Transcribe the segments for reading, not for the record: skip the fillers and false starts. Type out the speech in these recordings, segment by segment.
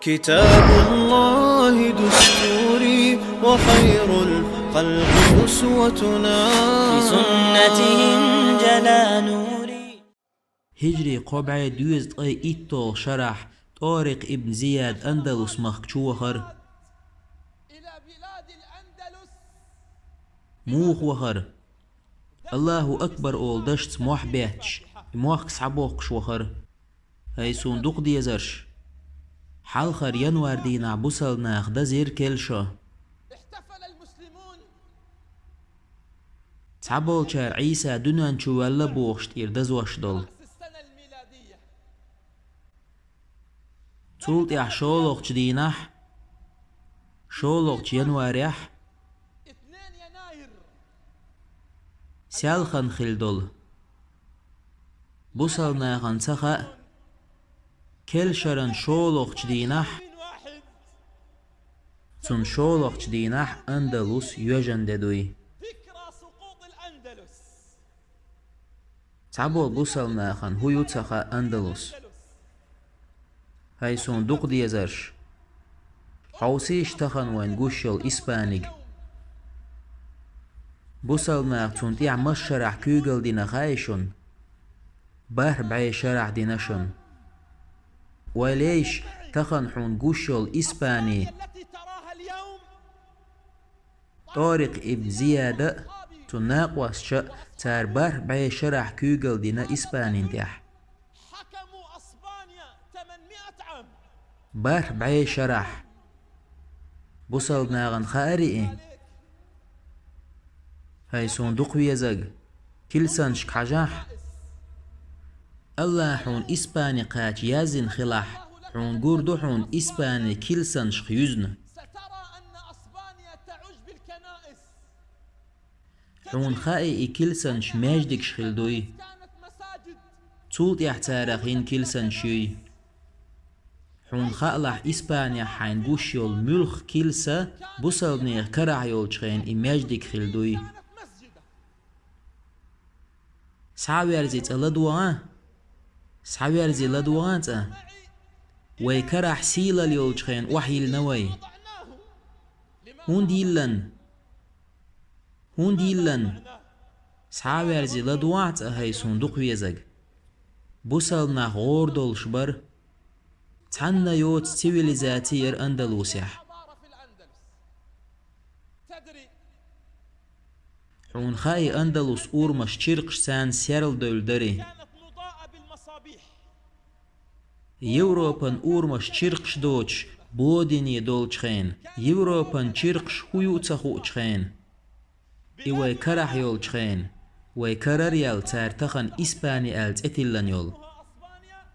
كتاب الله دستوري وخير الخلق أسوتنا، بسنته جلا نوري. هجري قبعة دوزت أي إيطال شرح طارق ابن زياد أندلس مخشوخر إلى بلاد الأندلس موخ وخر الله أكبر أول دشت موح بيتش موخ سعبوخ شوخر هاي صندوق دي زرش حال خر ينوار دينا بوصل ناخ دزير كيلشا احتفل المسلمون تعبول شار عيسى دنان شوالا بوخشت إردز وشدل رأس السنة الميلادية. تولت يح شولوخ جدينح شولوخ ينوار يح 2 يناير سيالخن خلدل بوصل ناخن سخا كيلشرن شولوخ جدينح واحد تون شولوخ جدينح أندلس يوجن ددوي ذكرى سقوط الأندلس. تعبول بوصل ناخن هو يتسخا أندلس هاي صندوق دي زرش حوسيش تخن وين قوشل إسبانيق بوصل ناخ تون تيع مش شرح كوغل دينا خايشون بار بعي شرح ديناشون وليش تخن حون قوشل إسباني التي تراها اليوم طارق ابن زيادة تناقوس شا تار بار بعي شرح كوغل دينا إسباني انتيح حكموا أسبانيا 800 عام. بار بعي شرح بوصل ناغن خارئي هاي صندوق ويزاق كل سنش حجاح الله حون إسباني قاج يازن خلاح حون قردو حون إسباني كل سنش خيوزن سترى أن أسبانيا تعج بالكنائس. حون خائي كل سنش ماجدك شخلدوي كانت مساجد. تولت يحتارخين كل سنشي حون خالح إسبانيا حين قوشيول ملخ كلسة بوصل نير كرع يولشخين إماجدك خلدوي كانت مسجدة. سعويرزيت لدوان سعويرزي لدوان ويكرح سيلا اليولشخين وحي النوي وضعناه هون ديلن سعويرزي لدوات هاي صندوق ويزق بوصل ناخ غوردول شبر تحنا يوت سيفيليزاتير أندلسيح حضارة في الأندلس. تدري حون خاي أندلس أورمش تشيرقش سان سيرل دولدري كانت مضاءة بالمصابيح. يوروبان أورمش تشيرقش دوتش بوديني دولتشخين يوروبان تشيرقش هيوتسخوتشخين إيوي كرح يولتشخين ويكرر يال تارتخن إسباني ألت إتلان يول أسبانيا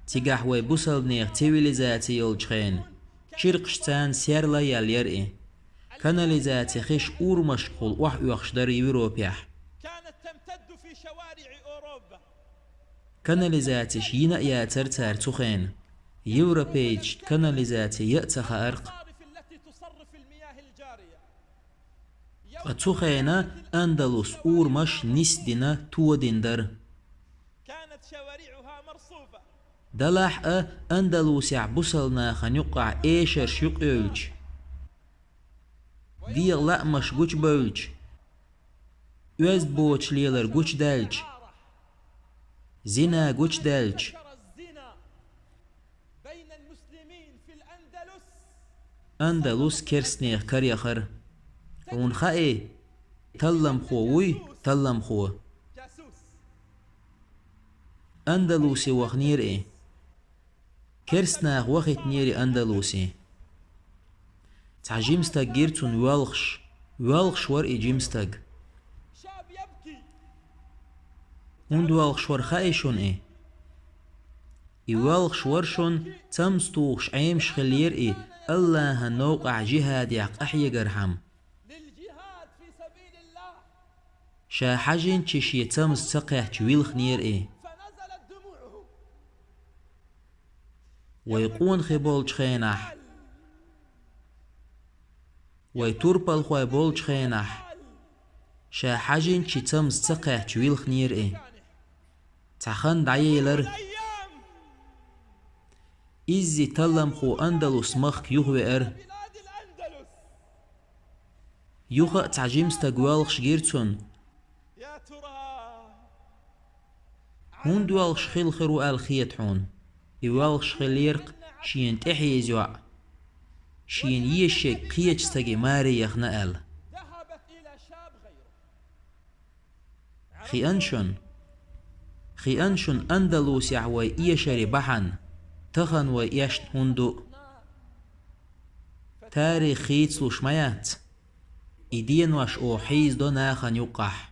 تيجح وي بوصل نيغ تيويليزاتي يولتشخين تشيرقش سان سيرلا يال يرئي كاناليزاتي خيش أورمش قول وح يوخشدر يوروبيح كانت تمتد في شوارع أوروبا. كاناليزاتيش ينا ياتر تارتخين يوروبيج كاناليزاتي يأتخ أرق المصارف التي تصرف المياه الجارية. أتخينا أندلس أورمش نسدنا تودندر كانت شوارعها مرصوفة. دلح أندلس يعبسلنا خنيقع إيشر شيق يولج ديغ لا مش قوش بولج يوزد بوش ليلر قوش دالج زنا قوش دالج ذكر الزنا بين المسلمين في الأندلس. أندلس كرسنيخ كريخر ونخائي تلم خووي تلم خو جاسوس. أندلسي وخنير إيه كرسناخ وخت نيري أندلسي تعجيمستك جيرتون والخش ورقي جيمستك شاب يبكي. هند والخش ورخايشون إيه والخش ورشون تمستوخش عيمش خلير إيه الله هنوقع جهاد يعق أحيا جرحم للجهاد في سبيل الله شا حاجين تشي تمس سقيح تويلخ نير إيه فنزلت دموعه. ويقون خبول خينح ويتوربل خوي بول خينح شا حاجين تشي تمس سقيح تويلخ نير إيه كانح. تخن دعيلر أيام إزي تلم خو أندلس مخ يهوئر بلاد الأندلس. يوخا تعجيمس تقوالخش جيرتون يا ترى هون دوالخش خيل خرو الخيت حون يوالخش خيل يرق شين تحيز يوع شين يشك قيتش تجي ماري يخنقل ذهبت إلى شاب غيره. خي أنشن أندلس يعوي إيشاري بحن تخن وإيشت هندو تاريخي تسلوش ميات إدين واش أو حيز دو ناخن يقح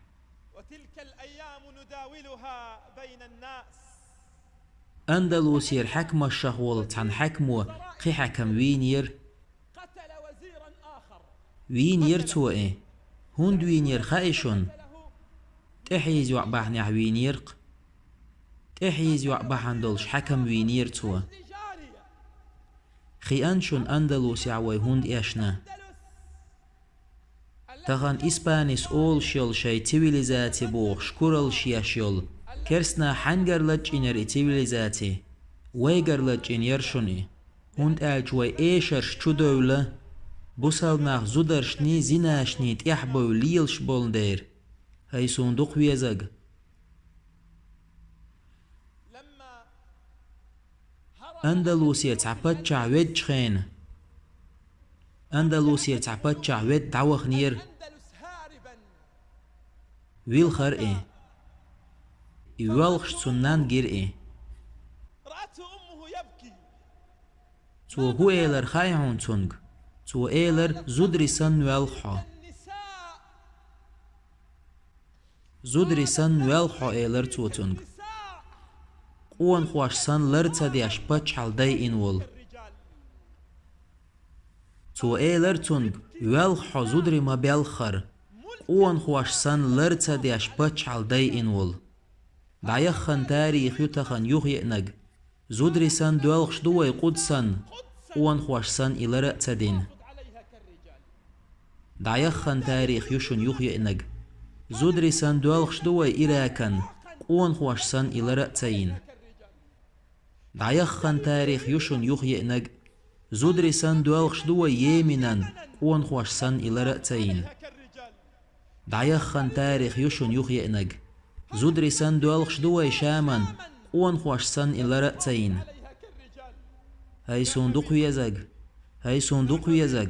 وتلك الأيام نداولها بين الناس. أندلس يرحكم الشغول تن حكمو قي حكم وينير قتل وزيرا آخر. وينير تو إيه هند وينير خايشون له تحيز يعبحني وينيرق تحيز يعبحن دولش حكم وينير تو لجارية. خي أنشن أندلس يعوي هند إيشنا أندلس تغن إسبانيس أول شيل شي تيفيليزاتي بوغ شكورل شياشيل كرسنا حنجر لج إنر تيفيليزاتي ويجر لج إن يرشوني هند أجوي إيشرش چو دولة بوسال ناخ زودرشني زيناشني تيحبو ليلش بولدير هاي صندوق ويزاق لما هرب أندلسية تعبت شعويد شخين أندلسية تعبت شعويد دعوخ نير الأندلس هاربا. ويل خر إيه يوالخش سنان جير إيه رأته أمه يبكي. تو هو إيلر خايعون تونغ تو إيلر زودري سن والخو النساء زودري سن والخو إيلر تو تونغ النساء قوان خواش سن لرتا دياش بچ حال داي إنول الرجال. تو إيلر تونغ والخو زودري ما بيالخر قوان خواش سن لرتا دياش بچ حال داي إنول دايخن تاريخ يتخن يخيئنغ زودري سن دوالخش دوي قدسن قوان خواش سن إلر تدين خذ عليها كالرجال. دايخن تاريخ يشون يخيئنغ زودري سن دوالخش دوي إراكن قوان خواش سن إلر تين كالرجال. دايخن تاريخ يشون يخيئنغ زودري سن دوالخش دوي يمينن قوان خواش سن إلر تين كالرجال. دايخن تاريخ يشون يخيئنغ زودري سن دوالخش دوي شامن قوان خواش سن إلر تين عليها كالرجال. هاي صندوق ويزاق هاي صندوق ويزاق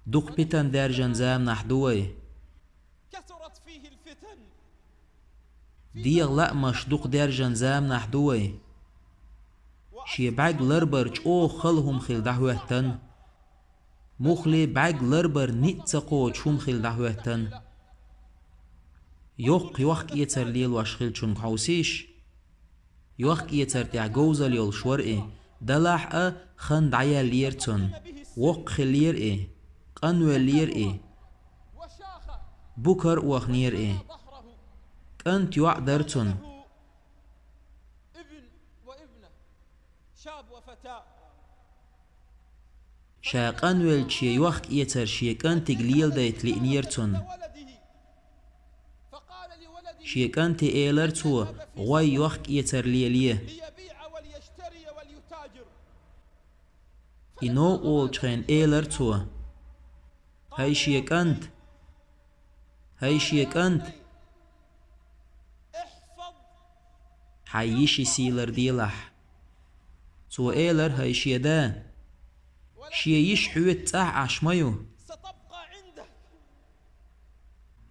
دوق بيتن درجن زام نحدوي كثرت فيه الفتن. ديغ لا مش دوق درجن زام نحدوي شي بعق لربرج او خلهم خيل دحوهتن مخلي بعق لربر نيتسقو شوم خيل دحوهتن يوق يوخ يتر ليل واشخيل چون حوسيش يوخ يتر تعجوز ليل شورئي دلح خند عيا ليرتون وق خلير ايه قنو لير ايه وشاخ بكر وخنير ايه ظهره. كنت يعدرتون له ابن وابنة، شاب وفتاة. شاقن والشي يوخ يتر شي كنت قليل دايت لئنيرتون ولده فقال لولده شي كنت ايلرتو غوي يوخ يتر ليليه ليبيع وليشتري وليتاجر. إنو أول تخين إيلرتو هاي شي كنت احفظ حيشي سيلر ديلح تو إيلر هاي شي دا شي يشحوت تاح عشميو ستبقى عندك.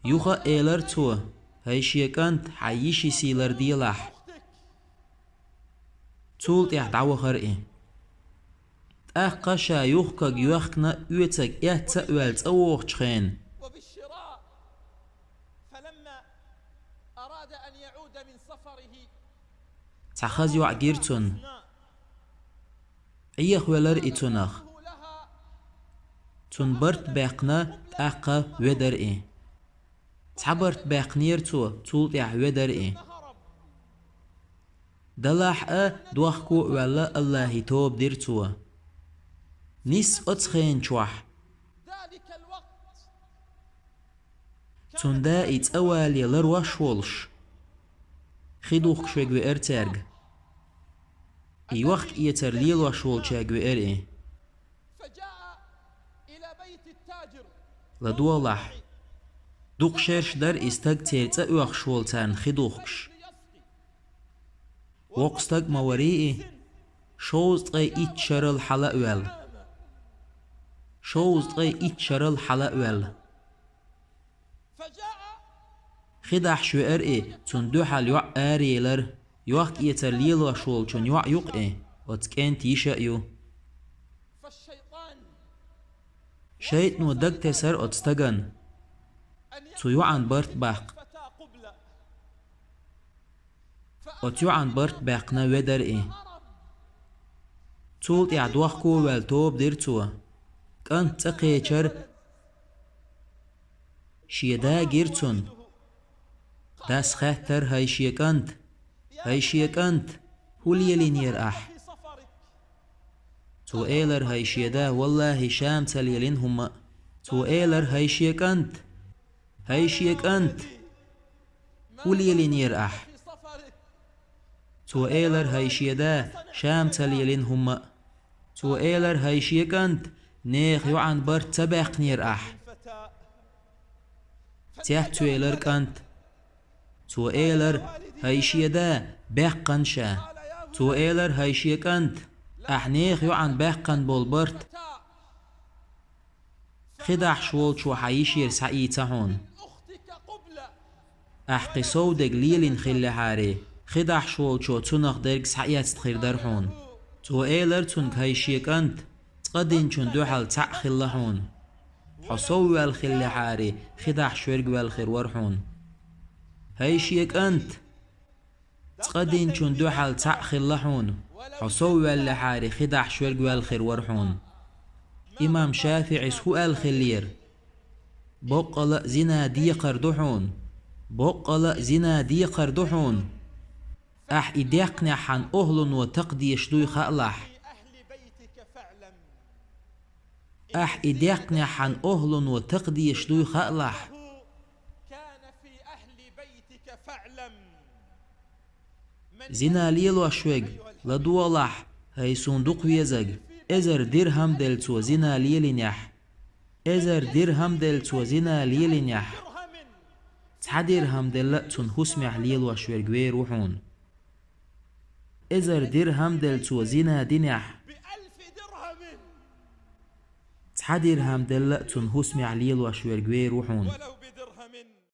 يوخا إيلرتو هاي شي كنت حيشي سيلر ديلح أختك تول تيح دعوة خرئي قشا يوخكا يوخكنا يوتك تأوال تأوخ تخين وبالشراء. فلما أراد أن يعود من سفره تخز يوعجيرتون إيخ ولر إتونخ لها تنبرت باقنا تأقا ودر إيه تعبرت باقنيرتو تول تيح ودر إيه هرب. دلح دوخكو ولا الله توب ديرتو نيس أتخين شوح ذلك الوقت تندا إتأوالي لروش ولش خيدوخ شوك وإرتارج اي وقت يتر ليل وشول شاقوئر اي فجاء إلى بيت التاجر لدوالح دوق شيرش در استق تيرتا اوخ شول تان خدوخش ليسقي وقستق موريئي شوز تغي ايت شرل حلا اوال شوز تغي ايت شرل حلا اوال فجاء خداح شوئر اي تندوح اليوع آريلر يوقت يتر ليل وشول چون يوع يوق اي وتكين تيشا يو فالشيطان شيط نو دق تسر اتستغن أن تو يوعن برت باق فتى قبلة ات يوعن برت باقنا ودر اي فهرب تولت يعدوخكو والتوب ديرتوا كانت تقيچر شيدا جيرتون داس خاتر هاي شيكانت هاي شيكانت هولي لينير اح في سفرك تو ايلر هاي شيدا والله شام تليلين هما تو ايلر هاي شيكانت هاي شيكانت هولي لينير اح في سفرك تو ايلر هاي شيدا شام تليلين هما تو ايلر هاي شيكانت نيخ يوعن برت تباق نير اح الفتى تيح تو ايلر كانت تو ايلر هاي شيدا باقن شا تو ايلر هاي شيكانت احنيخ يوعن باقن بولبرت فتى خدح شول شو حيشير سعيتا هون أختك قبلة احقي سودق ليلين خلي حاري خدح شول شو تنخ درق سعيات تخير درحون تو ايلر تنك هاي شيكانت تقدين چون دوحل تع خلحون حصو الخلي حاري خدح شورق والخير ورحون هاي شيكانت تقدين چون دوحل تع خلحون حصو اللحاري خدح شورق والخير ورحون إمام شافعي سؤال خلير بقل زنا دي قردحون بقل زنا دي قردحون أح إديقنع حن أهل وتقدي شدوي خألح في أهل بيتك فاعلم أح إديقنع حن أهل وتقدي شدوي خألح كان في أهل بيتك فاعلم من زنا ليل وشوق لدوالح هاي صندوق ويزق إزر درهم دلتو زنا ليل نح إزر درهم دلتو زنا ليل نح درهم تحدرهم دلتون هسمع ليل وشوق ويروحون إزر درهم دلتو زنا دنح ب1000 درهم تحدرهم دلتون هسمع ليل وشوق ويروحون ولو